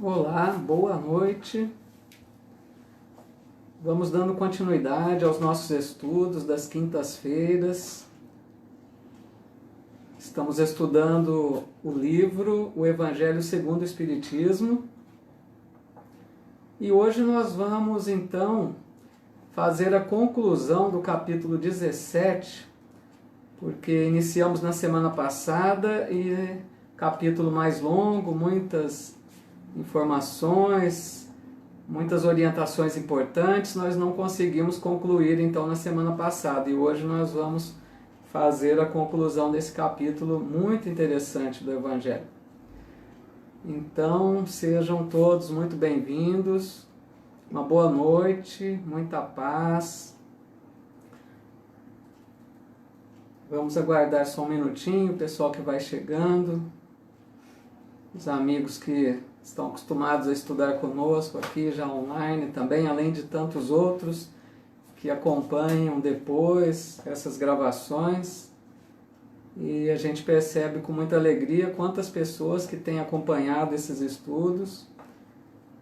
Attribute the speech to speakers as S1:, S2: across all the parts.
S1: Olá, boa noite. Vamos dando continuidade aos nossos estudos das quintas-feiras. Estamos estudando o livro O Evangelho segundo o Espiritismo. E hoje nós vamos então fazer a conclusão do capítulo 17, porque iniciamos na semana passada e capítulo mais longo, muitas informações, muitas orientações importantes, nós não conseguimos concluir então na semana passada, e hoje nós vamos fazer a conclusão desse capítulo muito interessante do Evangelho. Então, sejam todos muito bem-vindos, uma boa noite, muita paz. Vamos aguardar só um minutinho, o pessoal que vai chegando, os amigos que estão acostumados a estudar conosco aqui já online também, além de tantos outros que acompanham depois essas gravações. E a gente percebe com muita alegria quantas pessoas que têm acompanhado esses estudos.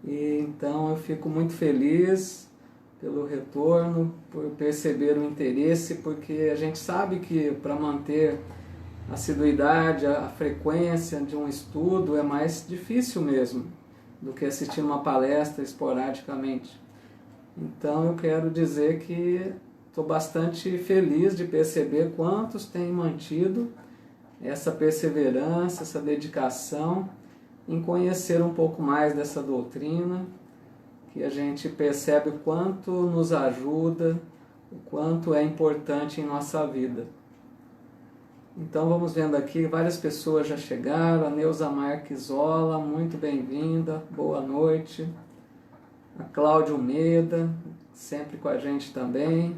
S1: E então eu fico muito feliz pelo retorno, por perceber o interesse, porque a gente sabe que para manter a assiduidade, a frequência de um estudo é mais difícil mesmo do que assistir uma palestra esporadicamente. Então eu quero dizer que estou bastante feliz de perceber quantos têm mantido essa perseverança, essa dedicação em conhecer um pouco mais dessa doutrina, que a gente percebe o quanto nos ajuda, o quanto é importante em nossa vida. Então vamos vendo aqui, várias pessoas já chegaram. A Neuza Marquisola, muito bem-vinda, boa noite. A Cláudia Almeida, sempre com a gente também.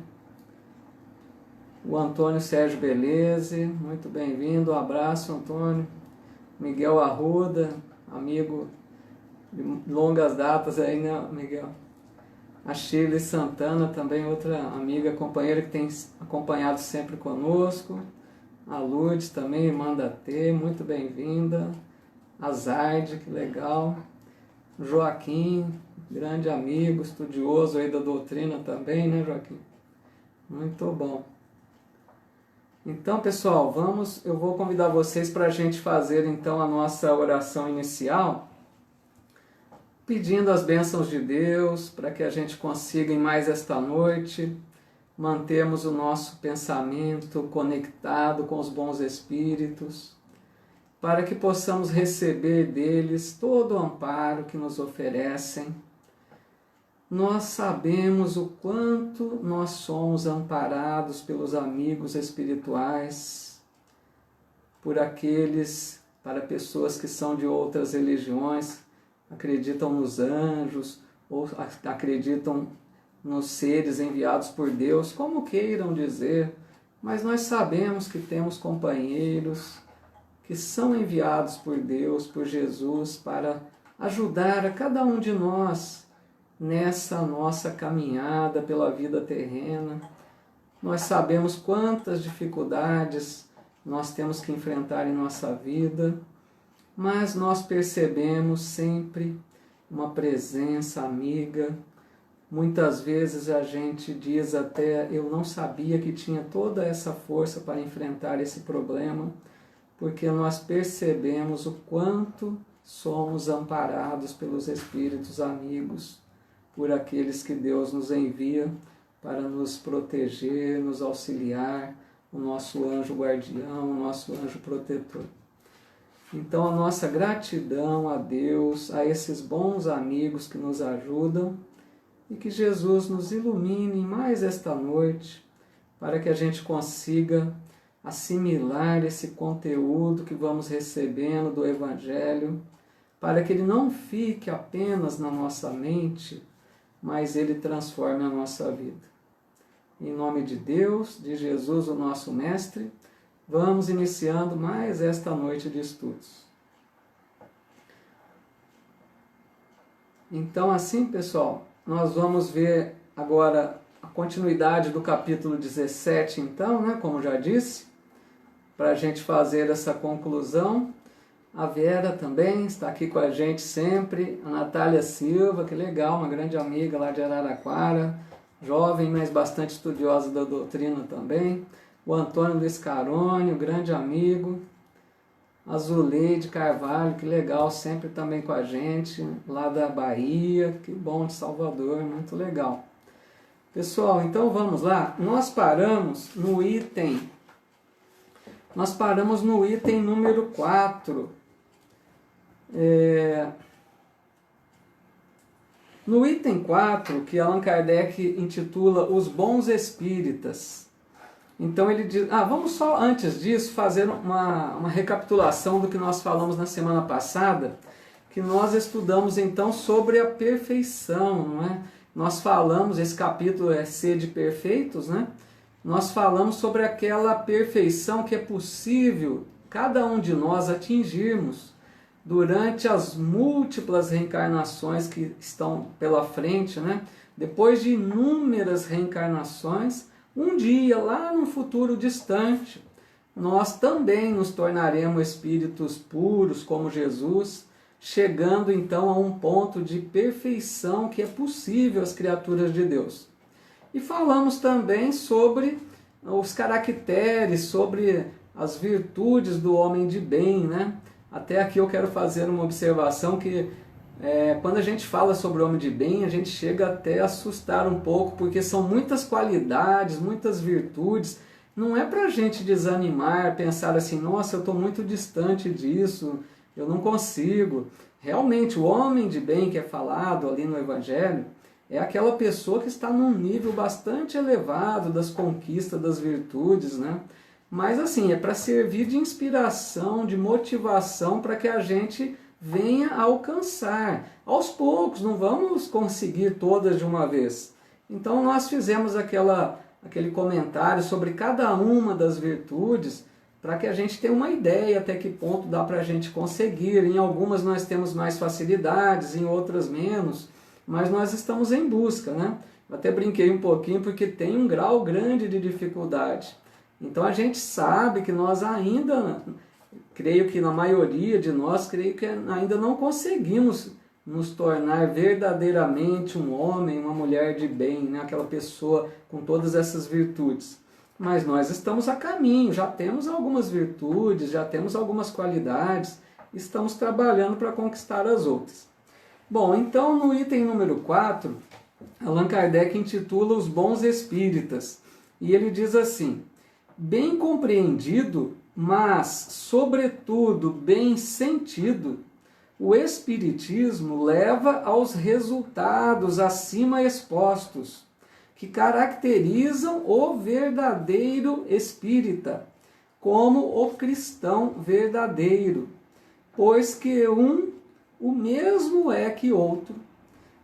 S1: O Antônio Sérgio Beleze, muito bem-vindo, um abraço, Antônio. Miguel Arruda, amigo de longas datas aí, né, Miguel? A Shirley Santana, também outra amiga, companheira que tem acompanhado sempre conosco. A Lourdes também, irmã da T, muito bem-vinda. A Zaide, que legal. Joaquim, grande amigo, estudioso aí da doutrina também, né, Joaquim? Muito bom. Então, pessoal, eu vou convidar vocês para a gente fazer então a nossa oração inicial, pedindo as bênçãos de Deus para que a gente consiga em mais esta noite mantermos o nosso pensamento conectado com os bons espíritos, para que possamos receber deles todo o amparo que nos oferecem. Nós sabemos o quanto nós somos amparados pelos amigos espirituais, para pessoas que são de outras religiões, acreditam nos anjos, ou acreditam nos seres enviados por Deus, como queiram dizer, mas nós sabemos que temos companheiros que são enviados por Deus, por Jesus, para ajudar a cada um de nós nessa nossa caminhada pela vida terrena. Nós sabemos quantas dificuldades nós temos que enfrentar em nossa vida, mas nós percebemos sempre uma presença amiga. Muitas vezes a gente diz até, eu não sabia que tinha toda essa força para enfrentar esse problema, porque nós percebemos o quanto somos amparados pelos espíritos amigos, por aqueles que Deus nos envia para nos proteger, nos auxiliar, o nosso anjo guardião, o nosso anjo protetor. Então a nossa gratidão a Deus, a esses bons amigos que nos ajudam, e que Jesus nos ilumine mais esta noite, para que a gente consiga assimilar esse conteúdo que vamos recebendo do Evangelho, para que ele não fique apenas na nossa mente, mas ele transforme a nossa vida. Em nome de Deus, de Jesus, o nosso Mestre, vamos iniciando mais esta noite de estudos. Então, assim, pessoal, nós vamos ver agora a continuidade do capítulo 17, então, né, como já disse, para a gente fazer essa conclusão. A Vera também está aqui com a gente sempre. A Natália Silva, que legal, uma grande amiga lá de Araraquara. Jovem, mas bastante estudiosa da doutrina também. O Antônio Luiz Carone, um grande amigo. A Zuleide Carvalho, que legal, sempre também com a gente, lá da Bahia, que bom, de Salvador, muito legal. Pessoal, então vamos lá, nós paramos no item número 4. No item 4, que Allan Kardec intitula Os Bons Espíritas. Então ele diz, vamos só antes disso fazer uma recapitulação do que nós falamos na semana passada, que nós estudamos então sobre a perfeição, não é? Nós falamos, esse capítulo é Sede Perfeitos, né? Nós falamos sobre aquela perfeição que é possível cada um de nós atingirmos durante as múltiplas reencarnações que estão pela frente, né? Depois de inúmeras reencarnações, um dia, lá no futuro distante, nós também nos tornaremos espíritos puros como Jesus, chegando então a um ponto de perfeição que é possível às criaturas de Deus. E falamos também sobre os caracteres, sobre as virtudes do homem de bem, né? Até aqui eu quero fazer uma observação que quando a gente fala sobre o homem de bem, a gente chega até a assustar um pouco, porque são muitas qualidades, muitas virtudes. Não é para a gente desanimar, pensar assim, nossa, eu estou muito distante disso, eu não consigo. Realmente, o homem de bem que é falado ali no Evangelho é aquela pessoa que está num nível bastante elevado das conquistas, das virtudes, né? Mas assim, é para servir de inspiração, de motivação para que a gente venha a alcançar. Aos poucos, não vamos conseguir todas de uma vez. Então nós fizemos aquele comentário sobre cada uma das virtudes para que a gente tenha uma ideia até que ponto dá para a gente conseguir. Em algumas nós temos mais facilidades, em outras menos, mas nós estamos em busca, né? Eu até brinquei um pouquinho porque tem um grau grande de dificuldade. Então a gente sabe que nós ainda, creio que na maioria de nós, creio que ainda não conseguimos nos tornar verdadeiramente um homem, uma mulher de bem, né? Aquela pessoa com todas essas virtudes. Mas nós estamos a caminho, já temos algumas virtudes, já temos algumas qualidades, estamos trabalhando para conquistar as outras. Bom, então no item número 4, Allan Kardec intitula Os Bons Espíritas, e ele diz assim: bem compreendido, mas, sobretudo, bem sentido, o Espiritismo leva aos resultados acima expostos, que caracterizam o verdadeiro espírita, como o cristão verdadeiro, pois que o mesmo é que outro.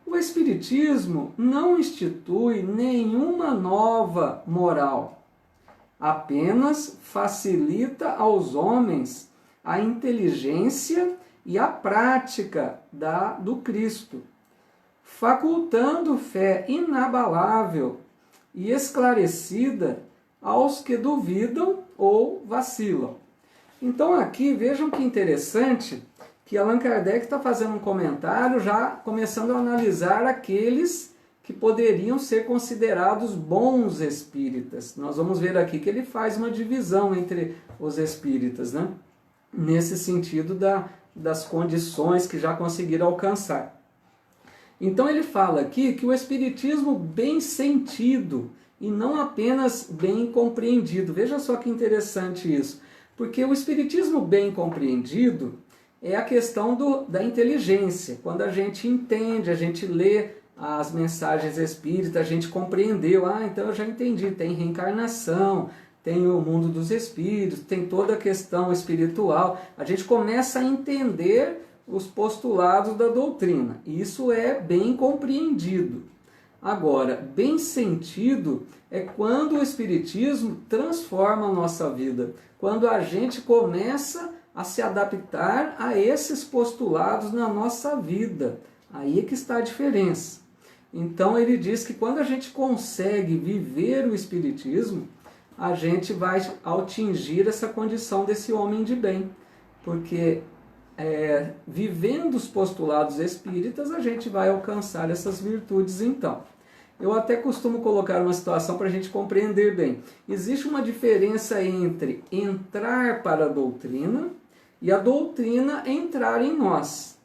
S1: O Espiritismo não institui nenhuma nova moral, apenas facilita aos homens a inteligência e a prática do Cristo, facultando fé inabalável e esclarecida aos que duvidam ou vacilam. Então aqui vejam que interessante que Allan Kardec está fazendo um comentário já começando a analisar aqueles que poderiam ser considerados bons espíritas. Nós vamos ver aqui que ele faz uma divisão entre os espíritas, né? Nesse sentido das condições que já conseguiram alcançar. Então ele fala aqui que o espiritismo bem sentido e não apenas bem compreendido. Veja só que interessante isso. Porque o espiritismo bem compreendido é a questão da inteligência. Quando a gente entende, a gente lê as mensagens espíritas, a gente compreendeu. Então eu já entendi, tem reencarnação, tem o mundo dos espíritos, tem toda a questão espiritual. A gente começa a entender os postulados da doutrina. Isso é bem compreendido. Agora, bem sentido é quando o Espiritismo transforma a nossa vida. Quando a gente começa a se adaptar a esses postulados na nossa vida. Aí é que está a diferença. Então ele diz que quando a gente consegue viver o Espiritismo, a gente vai atingir essa condição desse homem de bem. Porque vivendo os postulados espíritas, a gente vai alcançar essas virtudes então. Eu até costumo colocar uma situação para a gente compreender bem. Existe uma diferença entre entrar para a doutrina e a doutrina entrar em nós.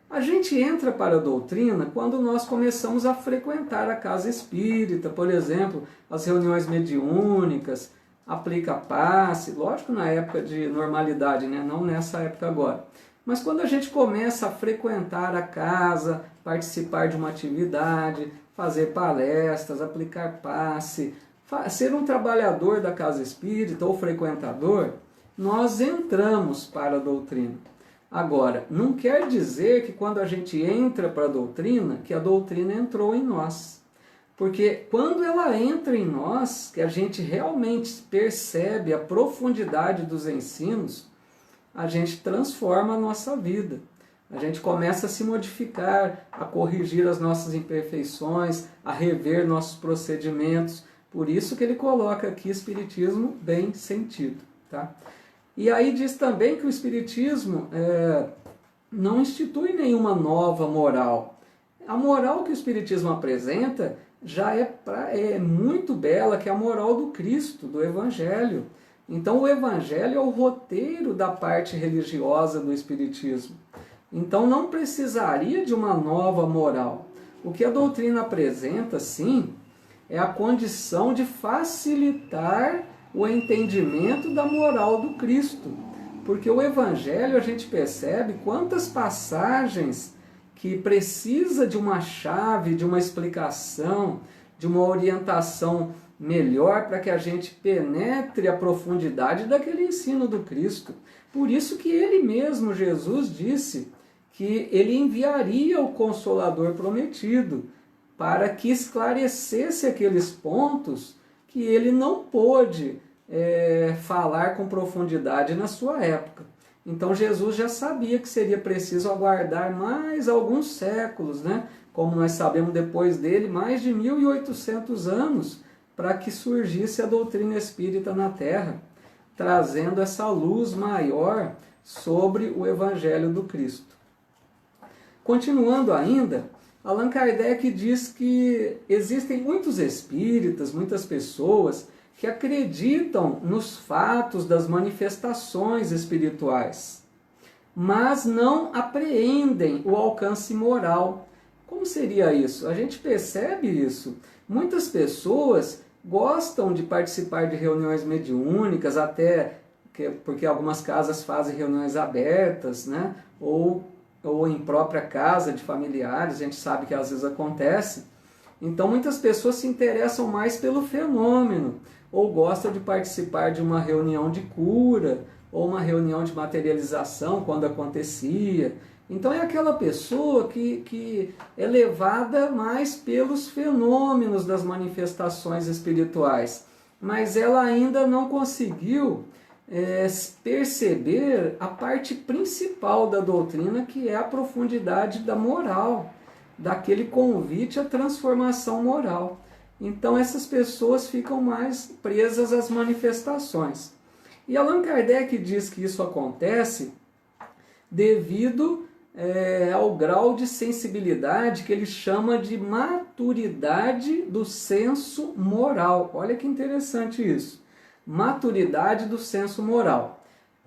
S1: A gente entra para a doutrina quando nós começamos a frequentar a casa espírita, por exemplo, as reuniões mediúnicas, aplica passe, lógico na época de normalidade, né? Não nessa época agora. Mas quando a gente começa a frequentar a casa, participar de uma atividade, fazer palestras, aplicar passe, ser um trabalhador da casa espírita ou frequentador, nós entramos para a doutrina. Agora, não quer dizer que quando a gente entra para a doutrina, que a doutrina entrou em nós. Porque quando ela entra em nós, que a gente realmente percebe a profundidade dos ensinos, a gente transforma a nossa vida. A gente começa a se modificar, a corrigir as nossas imperfeições, a rever nossos procedimentos. Por isso que ele coloca aqui Espiritismo bem sentido. Tá? E aí diz também que o Espiritismo não institui nenhuma nova moral. A moral que o Espiritismo apresenta já é muito bela, que é a moral do Cristo, do Evangelho. Então o Evangelho é o roteiro da parte religiosa do Espiritismo. Então não precisaria de uma nova moral. O que a doutrina apresenta, sim, é a condição de facilitar o entendimento da moral do Cristo. Porque o Evangelho, a gente percebe quantas passagens que precisa de uma chave, de uma explicação, de uma orientação melhor para que a gente penetre a profundidade daquele ensino do Cristo. Por isso que ele mesmo, Jesus, disse que ele enviaria o Consolador prometido para que esclarecesse aqueles pontos que ele não pôde falar com profundidade na sua época. Então Jesus já sabia que seria preciso aguardar mais alguns séculos, né? Como nós sabemos depois dele, mais de 1800 anos, para que surgisse a doutrina espírita na Terra, trazendo essa luz maior sobre o Evangelho do Cristo. Continuando ainda, Allan Kardec diz que existem muitos espíritas, muitas pessoas que acreditam nos fatos das manifestações espirituais, mas não apreendem o alcance moral. Como seria isso? A gente percebe isso. Muitas pessoas gostam de participar de reuniões mediúnicas, até porque algumas casas fazem reuniões abertas, né? Ou em própria casa de familiares, a gente sabe que às vezes acontece. Então muitas pessoas se interessam mais pelo fenômeno, ou gostam de participar de uma reunião de cura, ou uma reunião de materialização quando acontecia. Então é aquela pessoa que é levada mais pelos fenômenos das manifestações espirituais, mas ela ainda não conseguiu perceber a parte principal da doutrina, que é a profundidade da moral, daquele convite à transformação moral. Então essas pessoas ficam mais presas às manifestações. E Allan Kardec diz que isso acontece devido ao grau de sensibilidade que ele chama de maturidade do senso moral. Olha que interessante isso. Maturidade do senso moral.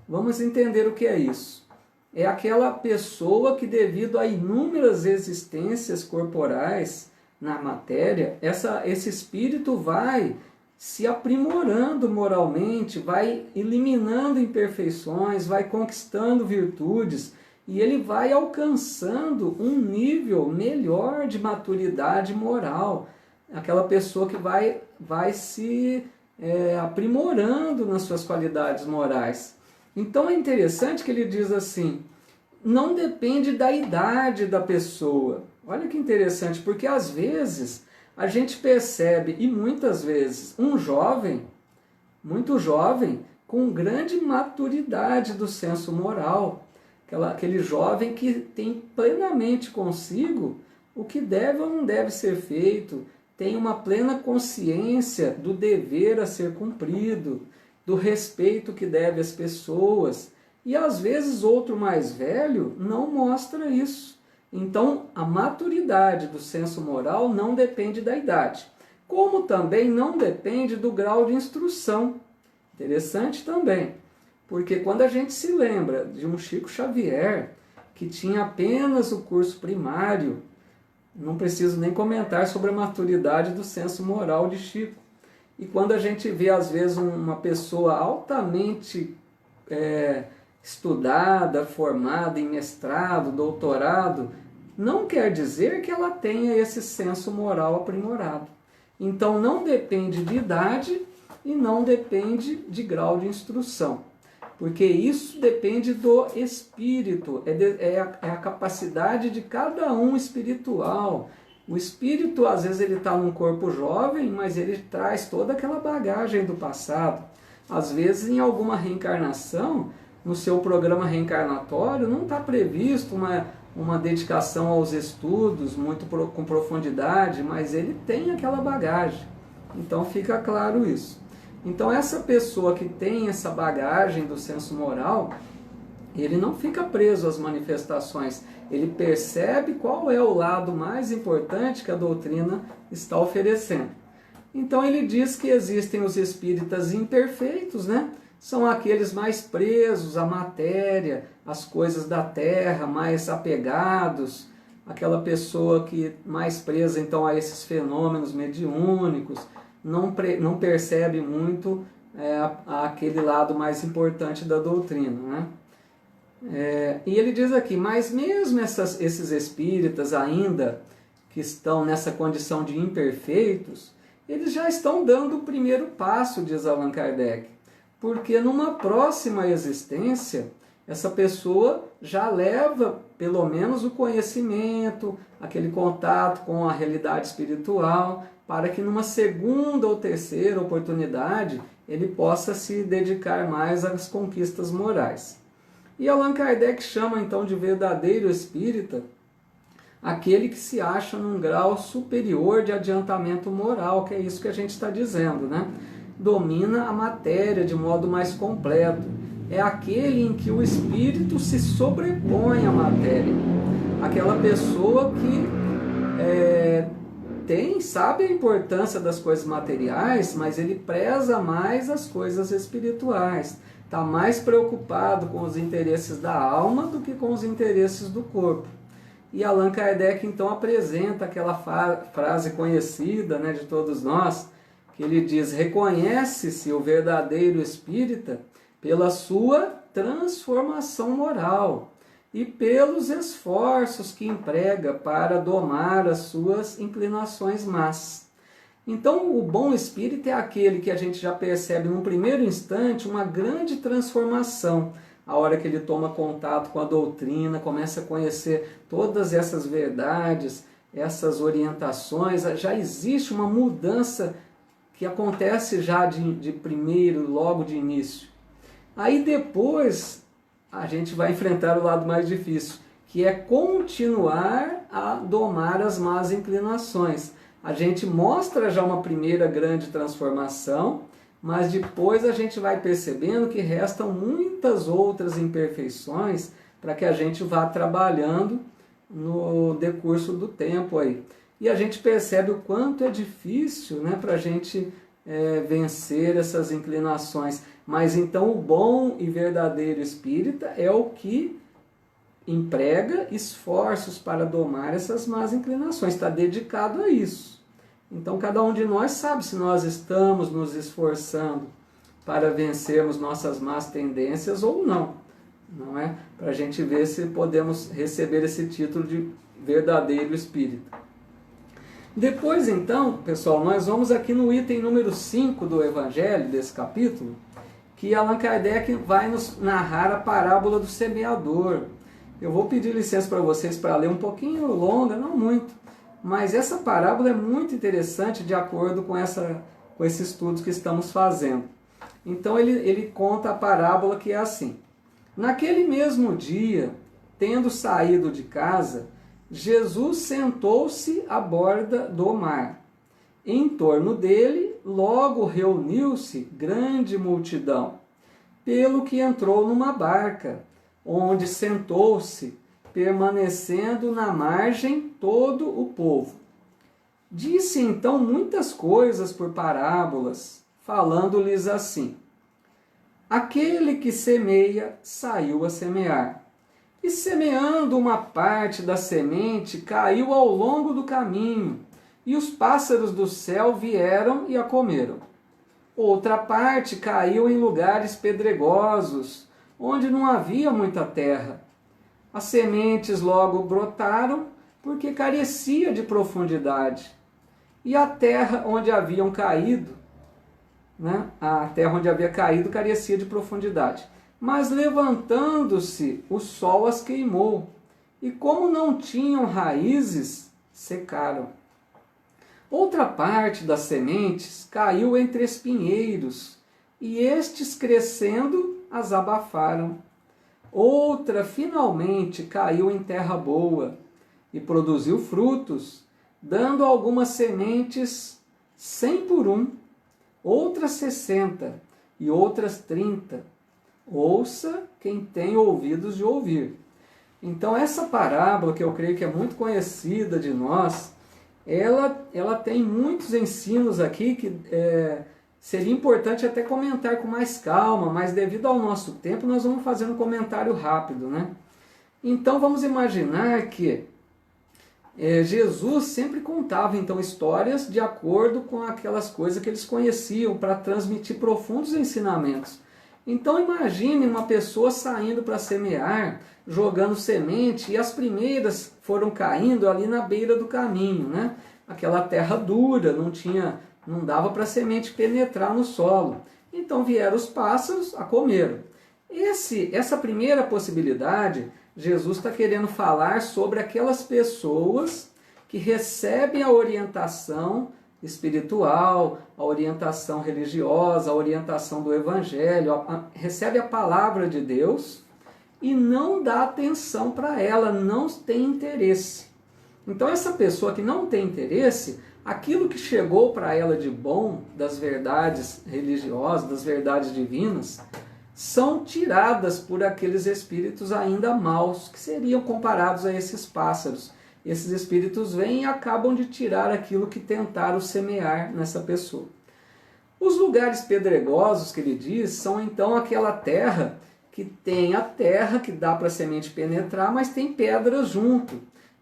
S1: Vamos entender o que é isso. É aquela pessoa que, devido a inúmeras existências corporais na matéria, esse espírito vai se aprimorando moralmente, vai eliminando imperfeições, vai conquistando virtudes, e ele vai alcançando um nível melhor de maturidade moral. Aquela pessoa que vai se aprimorando nas suas qualidades morais. Então é interessante que ele diz assim, não depende da idade da pessoa. Olha que interessante, porque às vezes a gente percebe, e muitas vezes, um jovem, muito jovem, com grande maturidade do senso moral. Aquele jovem que tem plenamente consigo o que deve ou não deve ser feito, tem uma plena consciência do dever a ser cumprido, do respeito que deve às pessoas. E às vezes outro mais velho não mostra isso. Então a maturidade do senso moral não depende da idade, como também não depende do grau de instrução. Interessante também, porque quando a gente se lembra de um Chico Xavier, que tinha apenas o curso primário, não preciso nem comentar sobre a maturidade do senso moral de Chico. E quando a gente vê, às vezes, uma pessoa altamente estudada, formada em mestrado, doutorado, não quer dizer que ela tenha esse senso moral aprimorado. Então não depende de idade e não depende de grau de instrução, porque isso depende do espírito, é a capacidade de cada um espiritual. O espírito, às vezes, ele está num corpo jovem, mas ele traz toda aquela bagagem do passado. Às vezes, em alguma reencarnação, no seu programa reencarnatório, não está previsto uma dedicação aos estudos muito com profundidade, mas ele tem aquela bagagem. Então fica claro isso. Então essa pessoa que tem essa bagagem do senso moral, ele não fica preso às manifestações, ele percebe qual é o lado mais importante que a doutrina está oferecendo. Então ele diz que existem os espíritas imperfeitos, né? São aqueles mais presos à matéria, às coisas da terra, mais apegados, aquela pessoa que mais presa então a esses fenômenos mediúnicos, não percebe muito aquele lado mais importante da doutrina, né? E ele diz aqui, mas mesmo esses espíritas ainda que estão nessa condição de imperfeitos, eles já estão dando o primeiro passo, diz Allan Kardec, porque numa próxima existência, essa pessoa já leva pelo menos o conhecimento, aquele contato com a realidade espiritual, para que numa segunda ou terceira oportunidade ele possa se dedicar mais às conquistas morais. E Allan Kardec chama então de verdadeiro espírita aquele que se acha num grau superior de adiantamento moral, que é isso que a gente está dizendo, né? Domina a matéria de modo mais completo. É aquele em que o espírito se sobrepõe à matéria. Aquela pessoa que sabe a importância das coisas materiais, mas ele preza mais as coisas espirituais. Está mais preocupado com os interesses da alma do que com os interesses do corpo. E Allan Kardec então apresenta aquela frase conhecida, né, de todos nós, que ele diz: reconhece-se o verdadeiro espírita pela sua transformação moral e pelos esforços que emprega para domar as suas inclinações más. Então, o bom espírito é aquele que a gente já percebe num primeiro instante uma grande transformação, a hora que ele toma contato com a doutrina, começa a conhecer todas essas verdades, essas orientações, já existe uma mudança que acontece já de primeiro, logo de início. Aí depois a gente vai enfrentar o lado mais difícil, que é continuar a domar as más inclinações. A gente mostra já uma primeira grande transformação, mas depois a gente vai percebendo que restam muitas outras imperfeições para que a gente vá trabalhando no decurso do tempo aí. E a gente percebe o quanto é difícil, né, para a gente vencer essas inclinações. Mas então o bom e verdadeiro espírita é o que emprega esforços para domar essas más inclinações, está dedicado a isso. Então cada um de nós sabe se nós estamos nos esforçando para vencermos nossas más tendências ou não, não é? Para a gente ver se podemos receber esse título de verdadeiro espírita. Depois então, pessoal, nós vamos aqui no item número 5 do Evangelho, desse capítulo, que Allan Kardec vai nos narrar a parábola do semeador. Eu vou pedir licença para vocês para ler um pouquinho longa, não muito, mas essa parábola é muito interessante de acordo com esse estudo que estamos fazendo. Então ele conta a parábola que é assim: naquele mesmo dia, tendo saído de casa, Jesus sentou-se à borda do mar. Em torno dele, logo reuniu-se grande multidão, pelo que entrou numa barca, onde sentou-se, permanecendo na margem todo o povo. Disse então muitas coisas por parábolas, falando-lhes assim: aquele que semeia saiu a semear. E semeando uma parte da semente, caiu ao longo do caminho, e os pássaros do céu vieram e a comeram. Outra parte caiu em lugares pedregosos, onde não havia muita terra. As sementes logo brotaram, porque carecia de profundidade. E a terra onde haviam caído, a terra onde havia caído carecia de profundidade. Mas levantando-se, o sol as queimou, e como não tinham raízes, secaram. Outra parte das sementes caiu entre espinheiros, e estes, crescendo, as abafaram. Outra, finalmente, caiu em terra boa, e produziu frutos, dando algumas sementes 100 por um, outras 60 e outras 30. Ouça quem tem ouvidos de ouvir. Então essa parábola, que eu creio que é muito conhecida de nós, ela tem muitos ensinos aqui que seria importante até comentar com mais calma, mas devido ao nosso tempo nós vamos fazer um comentário rápido, né? Então vamos imaginar que Jesus sempre contava então histórias de acordo com aquelas coisas que eles conheciam para transmitir profundos ensinamentos. Então imagine uma pessoa saindo para semear, jogando semente, e as primeiras foram caindo ali na beira do caminho, né? Aquela terra dura, não dava para a semente penetrar no solo. Então vieram os pássaros a comer. Essa primeira possibilidade, Jesus está querendo falar sobre aquelas pessoas que recebem a orientação espiritual, a orientação religiosa, a orientação do Evangelho, recebe a palavra de Deus e não dá atenção para ela, não tem interesse. Então essa pessoa que não tem interesse, aquilo que chegou para ela de bom, das verdades religiosas, das verdades divinas, são tiradas por aqueles espíritos ainda maus, que seriam comparados a esses pássaros. Esses espíritos vêm e acabam de tirar aquilo que tentaram semear nessa pessoa. Os lugares pedregosos que ele diz são então aquela terra que tem a terra que dá para a semente penetrar, mas tem pedras junto.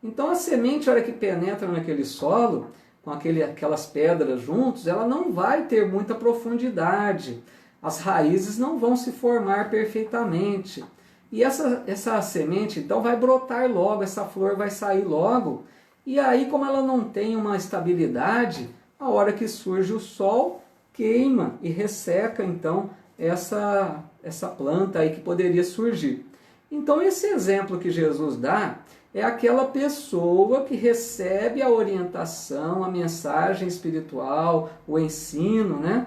S1: Então a semente, a hora que penetra naquele solo, com aquelas pedras juntos, ela não vai ter muita profundidade. As raízes não vão se formar perfeitamente. E essa semente, então, vai brotar logo, essa flor vai sair logo. E aí, como ela não tem uma estabilidade, a hora que surge o sol, queima e resseca, então, essa planta aí que poderia surgir. Então, esse exemplo que Jesus dá é aquela pessoa que recebe a orientação, a mensagem espiritual, o ensino, né?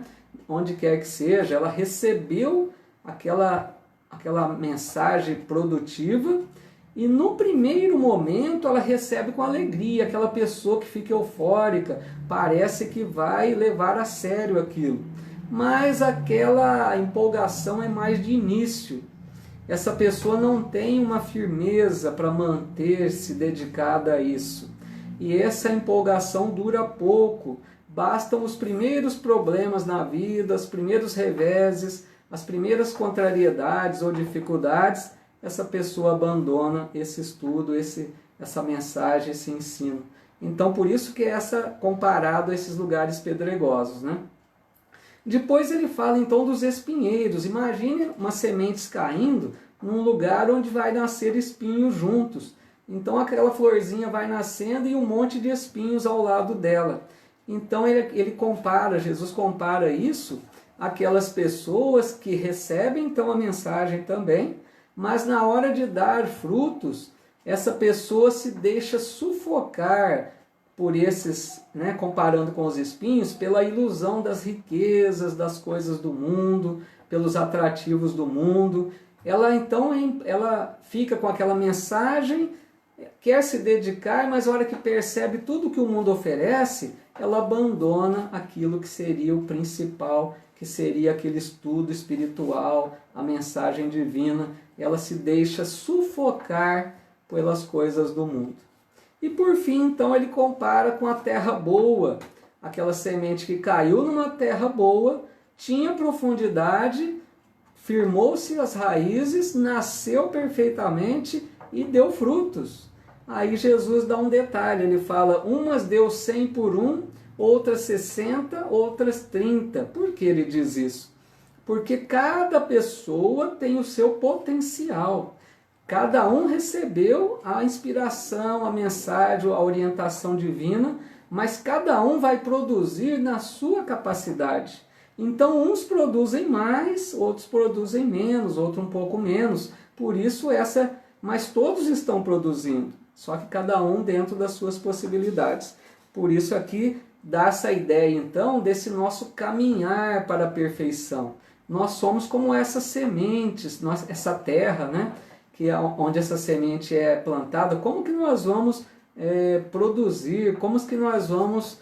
S1: Onde quer que seja, ela recebeu aquela mensagem produtiva e no primeiro momento ela recebe com alegria, aquela pessoa que fica eufórica, parece que vai levar a sério aquilo, mas aquela empolgação é mais de início. Essa pessoa não tem uma firmeza para manter-se dedicada a isso, e essa empolgação dura pouco. Bastam os primeiros problemas na vida, os primeiros reveses, as primeiras contrariedades ou dificuldades, essa pessoa abandona esse estudo, essa mensagem, esse ensino. Então, por isso que é comparado a esses lugares pedregosos, né? Depois ele fala então dos espinheiros. Imagine umas sementes caindo num lugar onde vai nascer espinhos juntos. Então aquela florzinha vai nascendo e um monte de espinhos ao lado dela. Então Jesus compara isso àquelas pessoas que recebem então a mensagem também, mas na hora de dar frutos, essa pessoa se deixa sufocar por esses, comparando com os espinhos, pela ilusão das riquezas, das coisas do mundo, pelos atrativos do mundo. Ela fica com aquela mensagem, quer se dedicar, mas na hora que percebe tudo que o mundo oferece, ela abandona aquilo que seria o principal, que seria aquele estudo espiritual, a mensagem divina, ela se deixa sufocar pelas coisas do mundo. E por fim, então, ele compara com a terra boa, aquela semente que caiu numa terra boa, tinha profundidade, firmou-se as raízes, nasceu perfeitamente e deu frutos. Aí Jesus dá um detalhe, ele fala, umas deu 100 por um, outras 60, outras 30. Por que ele diz isso? Porque cada pessoa tem o seu potencial. Cada um recebeu a inspiração, a mensagem, a orientação divina, mas cada um vai produzir na sua capacidade. Então, uns produzem mais, outros produzem menos, outros um pouco menos. Por isso, mas todos estão produzindo, só que cada um dentro das suas possibilidades. Por isso, aqui dá essa ideia, então, desse nosso caminhar para a perfeição. Nós somos como essas sementes, essa terra, né? Onde essa semente é plantada, como que nós vamos produzir, como que nós vamos...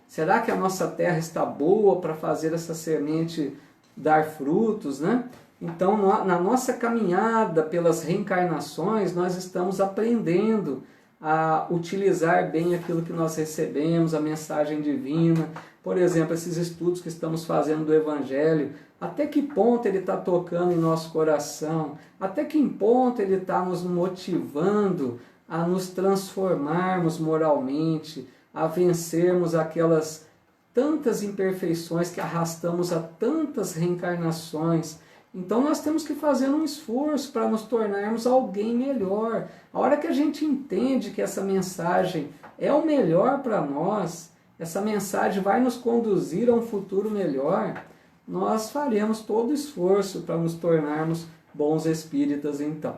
S1: será que a nossa terra está boa para fazer essa semente dar frutos, né? Então, na nossa caminhada pelas reencarnações, nós estamos aprendendo a utilizar bem aquilo que nós recebemos, a mensagem divina. Por exemplo, esses estudos que estamos fazendo do Evangelho, até que ponto ele está tocando em nosso coração, até que ponto ele está nos motivando a nos transformarmos moralmente, a vencermos aquelas tantas imperfeições que arrastamos a tantas reencarnações. Então nós temos que fazer um esforço para nos tornarmos alguém melhor. A hora que a gente entende que essa mensagem é o melhor para nós, essa mensagem vai nos conduzir a um futuro melhor, nós faremos todo o esforço para nos tornarmos bons espíritas então.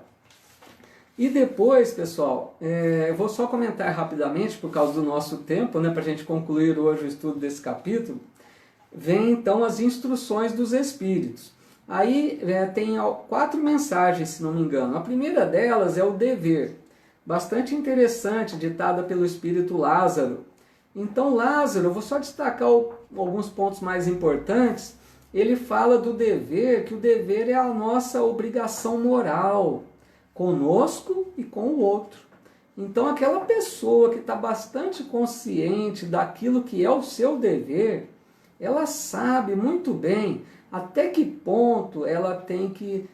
S1: E depois, pessoal, eu vou só comentar rapidamente, por causa do nosso tempo, né, para a gente concluir hoje o estudo desse capítulo, vem então as instruções dos espíritos. Aí tem 4 mensagens, se não me engano. A primeira delas é o dever, bastante interessante, ditada pelo espírito Lázaro. Então Lázaro, eu vou só destacar alguns pontos mais importantes. Ele fala do dever, que o dever é a nossa obrigação moral, conosco e com o outro. Então aquela pessoa que está bastante consciente daquilo que é o seu dever, ela sabe muito bem até que ponto ela tem que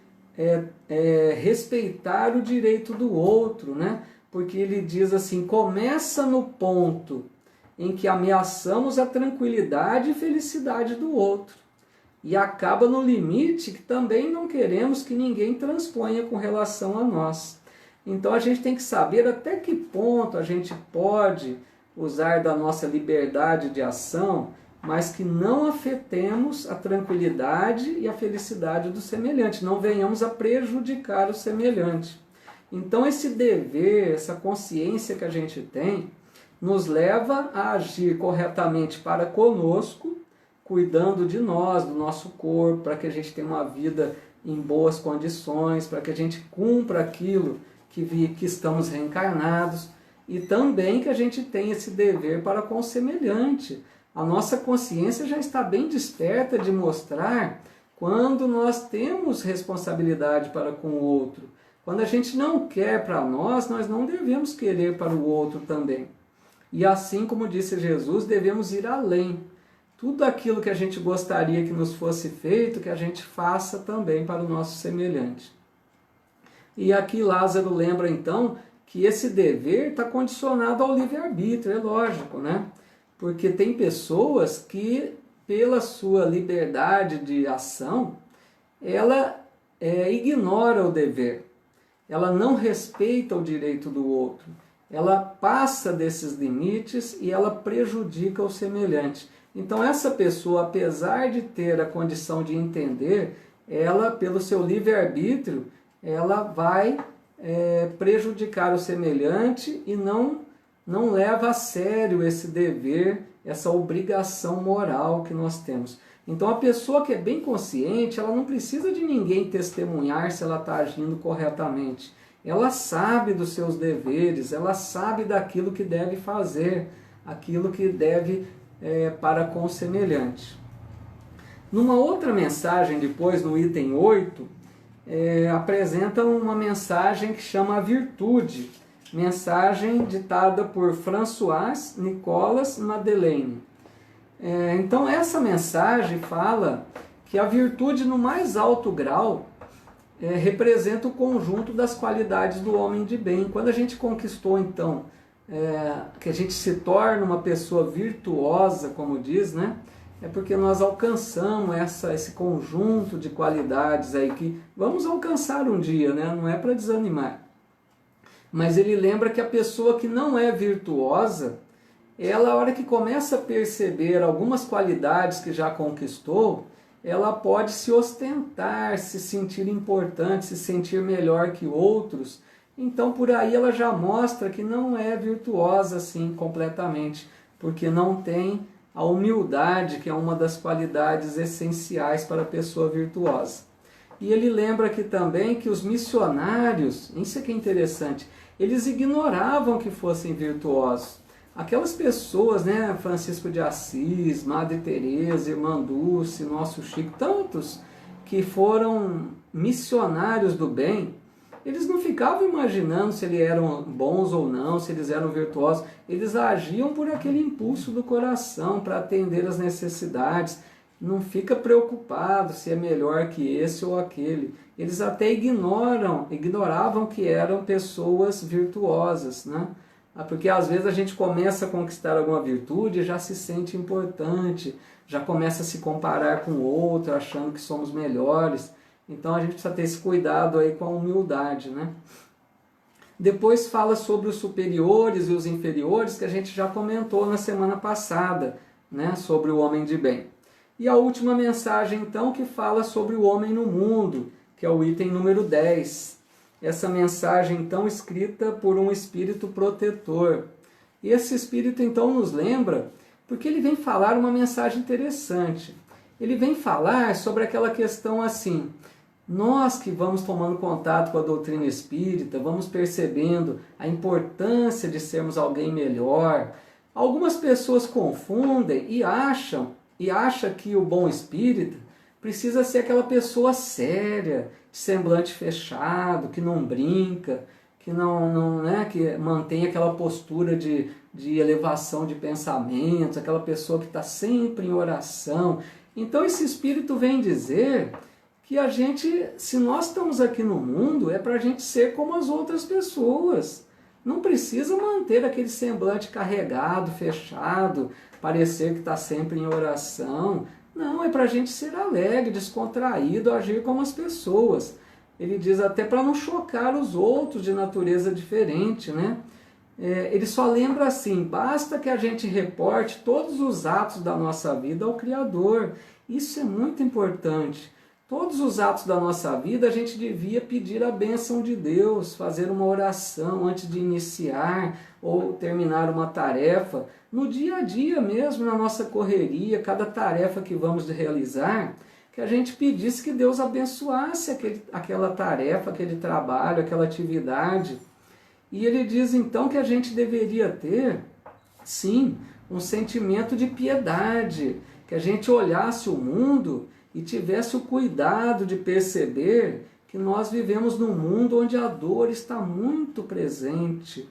S1: respeitar o direito do outro, né? Porque ele diz assim, começa no ponto em que ameaçamos a tranquilidade e felicidade do outro, e acaba no limite que também não queremos que ninguém transponha com relação a nós. Então a gente tem que saber até que ponto a gente pode usar da nossa liberdade de ação, mas que não afetemos a tranquilidade e a felicidade do semelhante, não venhamos a prejudicar o semelhante. Então esse dever, essa consciência que a gente tem, nos leva a agir corretamente para conosco, cuidando de nós, do nosso corpo, para que a gente tenha uma vida em boas condições, para que a gente cumpra aquilo que estamos reencarnados, e também que a gente tenha esse dever para com o semelhante. A nossa consciência já está bem desperta de mostrar quando nós temos responsabilidade para com o outro. Quando a gente não quer para nós não devemos querer para o outro também. E assim como disse Jesus, devemos ir além. Tudo aquilo que a gente gostaria que nos fosse feito, que a gente faça também para o nosso semelhante. E aqui Lázaro lembra então que esse dever está condicionado ao livre-arbítrio, é lógico, né? Porque tem pessoas que, pela sua liberdade de ação, ela ignora o dever, ela não respeita o direito do outro, ela passa desses limites e ela prejudica o semelhante. Então essa pessoa, apesar de ter a condição de entender, ela, pelo seu livre-arbítrio, ela vai prejudicar o semelhante e não leva a sério esse dever, essa obrigação moral que nós temos. Então a pessoa que é bem consciente, ela não precisa de ninguém testemunhar se ela está agindo corretamente. Ela sabe dos seus deveres, ela sabe daquilo que deve fazer, aquilo que deve para com o semelhante. Numa outra mensagem, depois, no item 8, apresenta uma mensagem que chama a virtude, mensagem ditada por François Nicolas Madeleine. Então essa mensagem fala que a virtude no mais alto grau representa o conjunto das qualidades do homem de bem. Quando a gente conquistou então, que a gente se torna uma pessoa virtuosa, como diz, né? É porque nós alcançamos esse conjunto de qualidades aí que vamos alcançar um dia, né? Não é para desanimar. Mas ele lembra que a pessoa que não é virtuosa, ela, a hora que começa a perceber algumas qualidades que já conquistou, ela pode se ostentar, se sentir importante, se sentir melhor que outros. Então, por aí ela já mostra que não é virtuosa assim completamente, porque não tem a humildade, que é uma das qualidades essenciais para a pessoa virtuosa. E ele lembra aqui também que os missionários, isso aqui é interessante, eles ignoravam que fossem virtuosos. Aquelas pessoas, né, Francisco de Assis, Madre Teresa, Irmã Dulce, Nosso Chico, tantos que foram missionários do bem, eles não ficavam imaginando se eles eram bons ou não, se eles eram virtuosos. Eles agiam por aquele impulso do coração para atender as necessidades. Não fica preocupado se é melhor que esse ou aquele. Eles até ignoravam que eram pessoas virtuosas, né? Porque às vezes a gente começa a conquistar alguma virtude e já se sente importante, já começa a se comparar com o outro, achando que somos melhores. Então a gente precisa ter esse cuidado aí com a humildade, né? Depois fala sobre os superiores e os inferiores, que a gente já comentou na semana passada, né? Sobre o homem de bem. E a última mensagem, então, que fala sobre o homem no mundo, que é o item número 10. Essa mensagem, então, escrita por um espírito protetor. E esse espírito, então, nos lembra, porque ele vem falar uma mensagem interessante. Ele vem falar sobre aquela questão assim, nós que vamos tomando contato com a doutrina espírita, vamos percebendo a importância de sermos alguém melhor. Algumas pessoas confundem e acham que o bom espírita precisa ser aquela pessoa séria, de semblante fechado, que não brinca, que que mantém aquela postura de elevação de pensamentos, aquela pessoa que está sempre em oração. Então esse espírito vem dizer que a gente, se nós estamos aqui no mundo, é para a gente ser como as outras pessoas. Não precisa manter aquele semblante carregado, fechado, parecer que está sempre em oração. Não, é para a gente ser alegre, descontraído, agir como as pessoas. Ele diz até para não chocar os outros de natureza diferente, né? Ele só lembra assim, basta que a gente reporte todos os atos da nossa vida ao Criador. Isso é muito importante. Todos os atos da nossa vida a gente devia pedir a bênção de Deus, fazer uma oração antes de iniciar ou terminar uma tarefa. No dia a dia mesmo, na nossa correria, cada tarefa que vamos realizar, que a gente pedisse que Deus abençoasse aquela tarefa, aquele trabalho, aquela atividade. E ele diz então que a gente deveria ter, sim, um sentimento de piedade, que a gente olhasse o mundo e tivesse o cuidado de perceber que nós vivemos num mundo onde a dor está muito presente.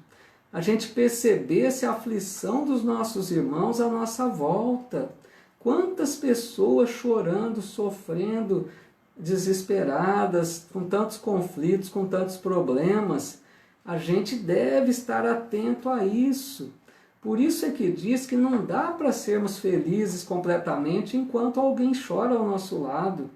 S1: A gente percebesse a aflição dos nossos irmãos à nossa volta. Quantas pessoas chorando, sofrendo, desesperadas, com tantos conflitos, com tantos problemas. A gente deve estar atento a isso. Por isso é que diz que não dá para sermos felizes completamente enquanto alguém chora ao nosso lado.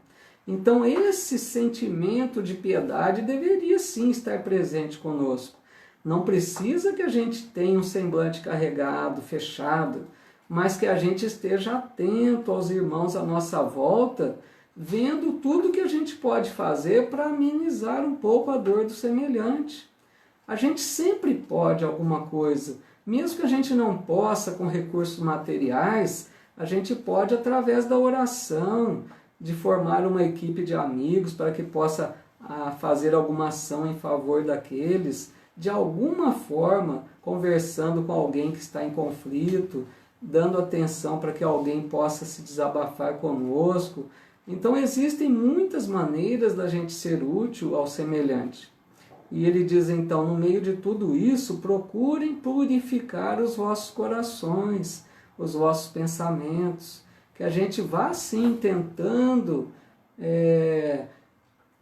S1: Então esse sentimento de piedade deveria sim estar presente conosco. Não precisa que a gente tenha um semblante carregado, fechado, mas que a gente esteja atento aos irmãos à nossa volta, vendo tudo que a gente pode fazer para amenizar um pouco a dor do semelhante. A gente sempre pode alguma coisa. Mesmo que a gente não possa com recursos materiais, a gente pode através da oração, de formar uma equipe de amigos para que possa fazer alguma ação em favor daqueles, de alguma forma, conversando com alguém que está em conflito, dando atenção para que alguém possa se desabafar conosco, Então existem muitas maneiras da gente ser útil ao semelhante. E ele diz então, no meio de tudo isso, procurem purificar os vossos corações, os vossos pensamentos, que a gente vá sim tentando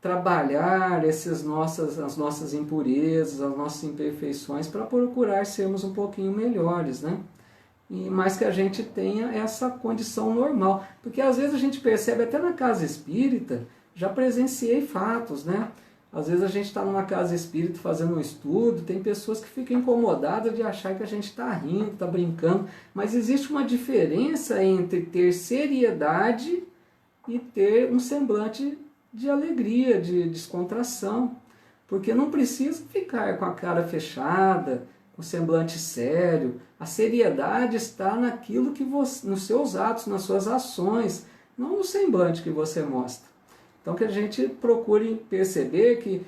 S1: trabalhar as nossas impurezas, as nossas imperfeições, para procurar sermos um pouquinho melhores, né? Mas que a gente tenha essa condição normal. Porque às vezes a gente percebe, até na casa espírita, já presenciei fatos, né? Às vezes a gente está numa casa espírita fazendo um estudo, tem pessoas que ficam incomodadas de achar que a gente está rindo, está brincando, mas existe uma diferença entre ter seriedade e ter um semblante de alegria, de descontração. Porque não precisa ficar com a cara fechada, com o semblante sério. A seriedade está naquilo que você, nos seus atos, nas suas ações, não no semblante que você mostra. Então que a gente procure perceber que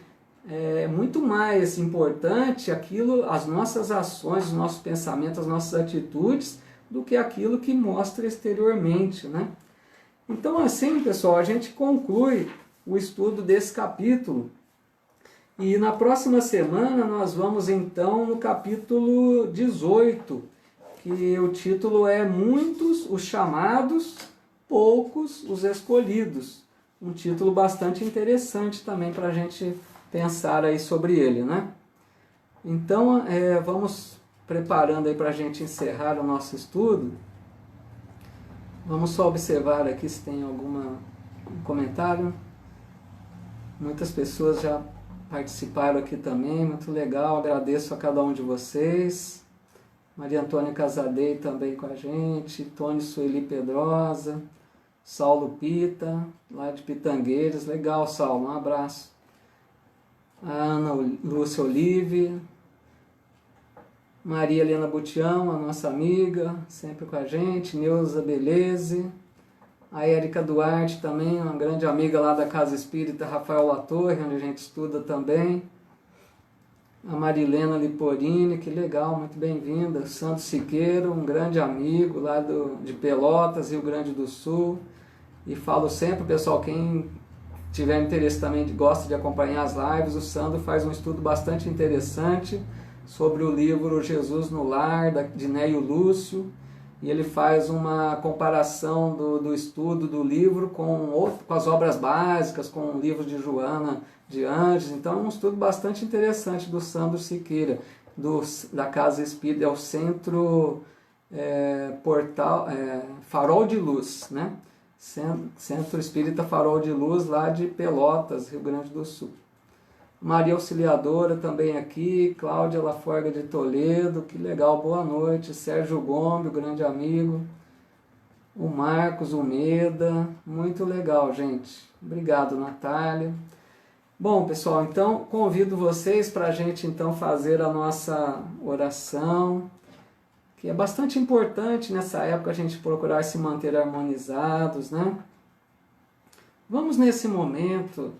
S1: é muito mais importante aquilo, as nossas ações, os nossos pensamentos, as nossas atitudes, do que aquilo que mostra exteriormente, né? Então assim, pessoal, a gente conclui o estudo desse capítulo. E na próxima semana nós vamos então no capítulo 18, que o título é Muitos os chamados, poucos os escolhidos. Um título bastante interessante também para a gente pensar aí sobre ele, né? Então vamos preparando aí para a gente encerrar o nosso estudo. Vamos só observar aqui se tem algum comentário. Muitas pessoas já participaram aqui também, muito legal, agradeço a cada um de vocês. Maria Antônia Casadei também com a gente, Tony Sueli Pedrosa, Saulo Pita, lá de Pitangueiras, legal Saulo, um abraço. A Ana Lúcia Olive, Maria Helena Butião, a nossa amiga, sempre com a gente, Neuza Beleze, a Érica Duarte também, uma grande amiga lá da Casa Espírita Rafael Latorre, onde a gente estuda também. A Marilena Liporini, que legal, muito bem-vinda. Santos Siqueiro, um grande amigo lá de Pelotas, Rio Grande do Sul. E falo sempre, pessoal, quem tiver interesse também, gosta de acompanhar as lives, o Sandro faz um estudo bastante interessante sobre o livro Jesus no Lar, de Neio Lúcio. E ele faz uma comparação do estudo do livro com as obras básicas, com o livro de Joana de Anjos. Então é um estudo bastante interessante do Sandro Siqueira, da Casa Espírita, é o Centro Farol de Luz, né? Centro Espírita Farol de Luz, lá de Pelotas, Rio Grande do Sul. Maria Auxiliadora também aqui, Cláudia Laforga de Toledo, que legal, boa noite. Sérgio Gomes, grande amigo. O Marcos Umeda, muito legal, gente. Obrigado, Natália. Bom, pessoal, então convido vocês para a gente então fazer a nossa oração, que é bastante importante nessa época a gente procurar se manter harmonizados, né? Vamos nesse momento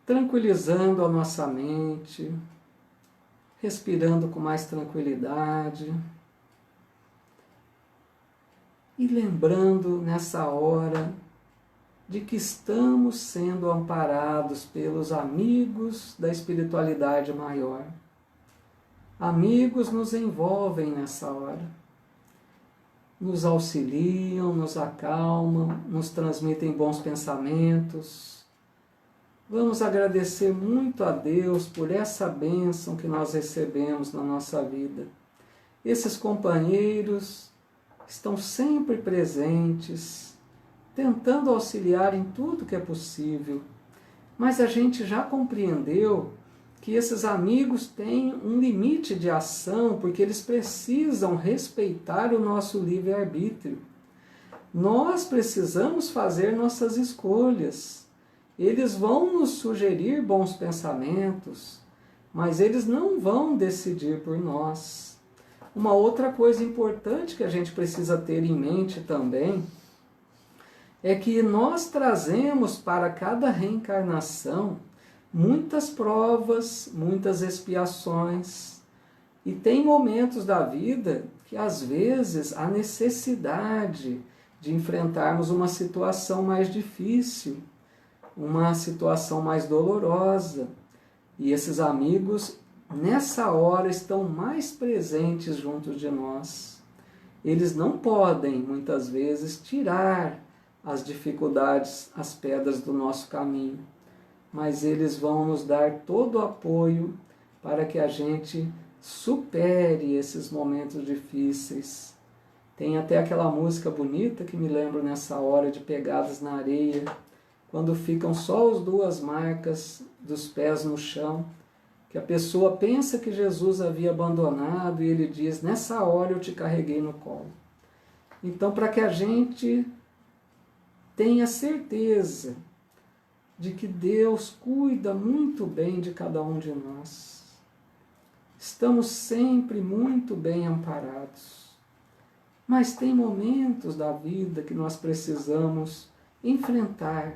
S1: tranquilizando a nossa mente, respirando com mais tranquilidade e lembrando nessa hora de que estamos sendo amparados pelos amigos da espiritualidade maior. Amigos nos envolvem nessa hora, nos auxiliam, nos acalmam, nos transmitem bons pensamentos. Vamos agradecer muito a Deus por essa bênção que nós recebemos na nossa vida. Esses companheiros estão sempre presentes, tentando auxiliar em tudo que é possível. Mas a gente já compreendeu que esses amigos têm um limite de ação, porque eles precisam respeitar o nosso livre-arbítrio. Nós precisamos fazer nossas escolhas. Eles vão nos sugerir bons pensamentos, mas eles não vão decidir por nós. Uma outra coisa importante que a gente precisa ter em mente também é que nós trazemos para cada reencarnação muitas provas, muitas expiações, e tem momentos da vida que às vezes a necessidade de enfrentarmos uma situação mais difícil, uma situação mais dolorosa. E esses amigos, nessa hora, estão mais presentes junto de nós. Eles não podem, muitas vezes, tirar as dificuldades, as pedras do nosso caminho, mas eles vão nos dar todo o apoio para que a gente supere esses momentos difíceis. Tem até aquela música bonita que me lembro nessa hora de pegadas na areia, quando ficam só as duas marcas dos pés no chão, que a pessoa pensa que Jesus havia abandonado e ele diz, nessa hora eu te carreguei no colo. Então, para que a gente tenha certeza de que Deus cuida muito bem de cada um de nós, estamos sempre muito bem amparados. Mas tem momentos da vida que nós precisamos enfrentar,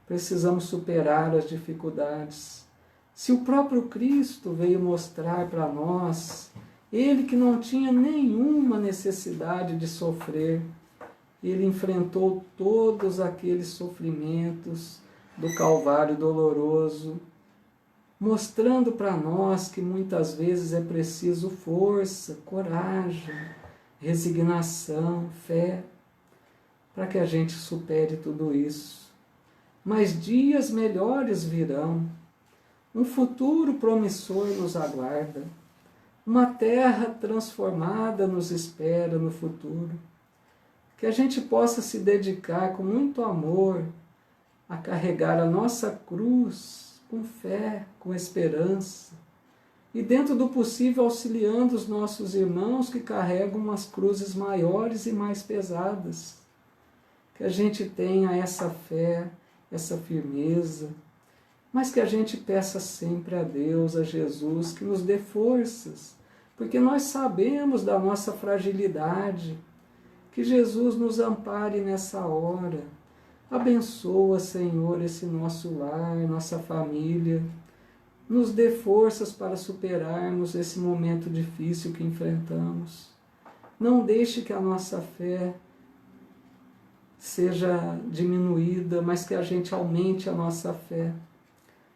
S1: precisamos superar as dificuldades. Se o próprio Cristo veio mostrar para nós, Ele que não tinha nenhuma necessidade de sofrer, Ele enfrentou todos aqueles sofrimentos do Calvário doloroso, mostrando para nós que muitas vezes é preciso força, coragem, resignação, fé, para que a gente supere tudo isso. Mas dias melhores virão, um futuro promissor nos aguarda, uma terra transformada nos espera no futuro, que a gente possa se dedicar com muito amor a carregar a nossa cruz com fé, com esperança, e dentro do possível auxiliando os nossos irmãos que carregam umas cruzes maiores e mais pesadas. Que a gente tenha essa fé, essa firmeza, mas que a gente peça sempre a Deus, a Jesus, que nos dê forças, porque nós sabemos da nossa fragilidade, que Jesus nos ampare nessa hora. Abençoa, Senhor, esse nosso lar, nossa família, nos dê forças para superarmos esse momento difícil que enfrentamos. Não deixe que a nossa fé seja diminuída, mas que a gente aumente a nossa fé.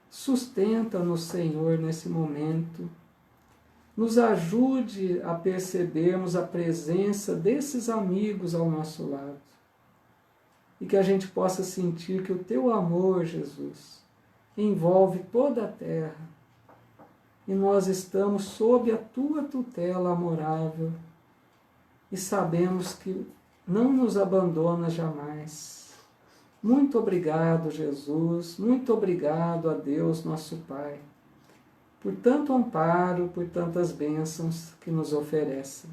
S1: Sustenta-nos, Senhor, nesse momento. Nos ajude a percebermos a presença desses amigos ao nosso lado. E que a gente possa sentir que o Teu amor, Jesus, envolve toda a terra. E nós estamos sob a Tua tutela amorável. E sabemos que não nos abandona jamais. Muito obrigado, Jesus, muito obrigado a Deus, nosso Pai, por tanto amparo, por tantas bênçãos que nos oferecem.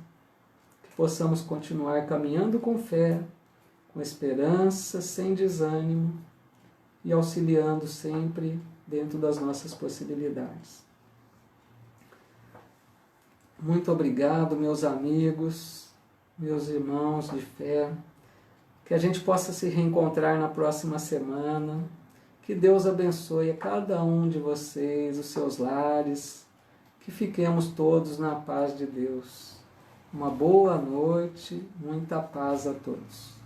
S1: Que possamos continuar caminhando com fé, com esperança, sem desânimo e auxiliando sempre dentro das nossas possibilidades. Muito obrigado, meus amigos, meus irmãos de fé, que a gente possa se reencontrar na próxima semana, que Deus abençoe a cada um de vocês, os seus lares, que fiquemos todos na paz de Deus. Uma boa noite, muita paz a todos.